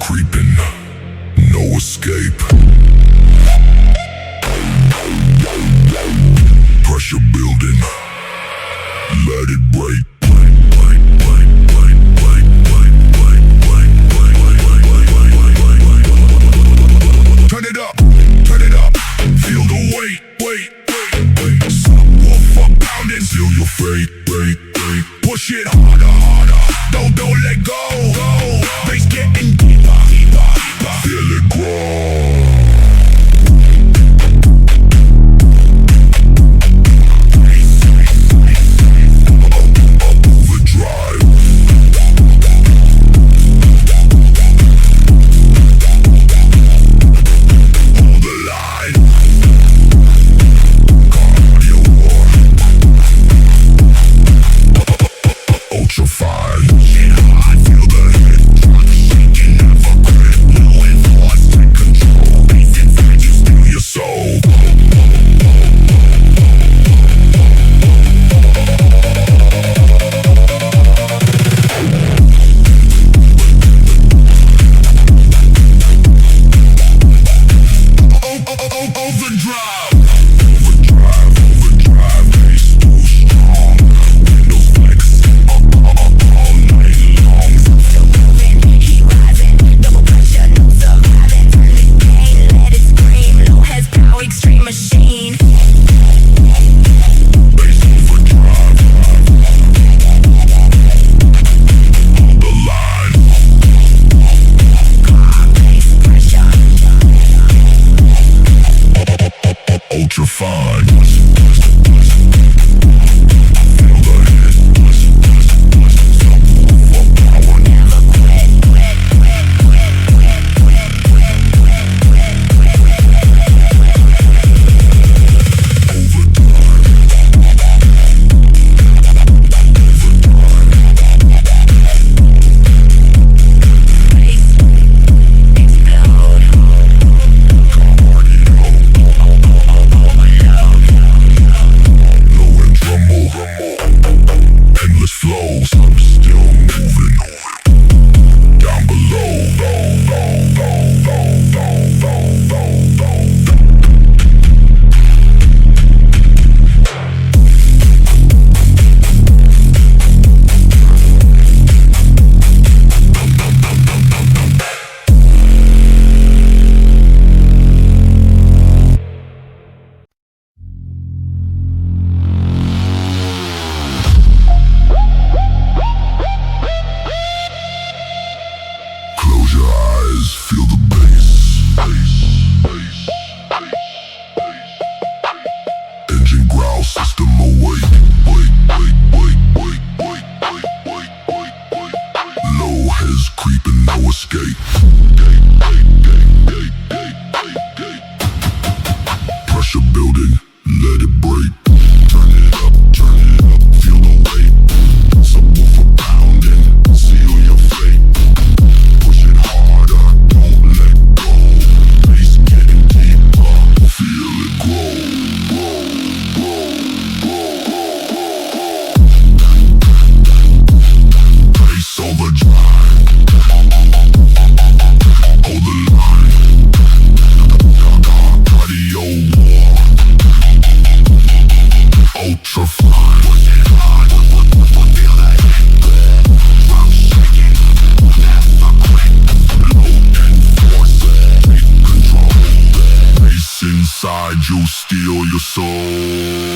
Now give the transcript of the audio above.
creeping, no escape. Pressure building, let it break. Turn it up, feel the weight. Subwoofer pounding, feel your fate. Push it harder, don't let go. Bass getting deeper, feel it grow. Feel the bass. Engine growl, system awake. Low heads creeping, no escape. Pressure building, let it break. Turn it up, feel the weight. Subwoofer pounding, seal your fate. Push it harder, don't let go. Bass getting deeper, feel it grow. Bass overdrive, hold the line. Cardio war, ultra fly. Push it hard, feel the hit. Drum shaking, never quit. Low and force, take control. Bass inside you, steal your soul.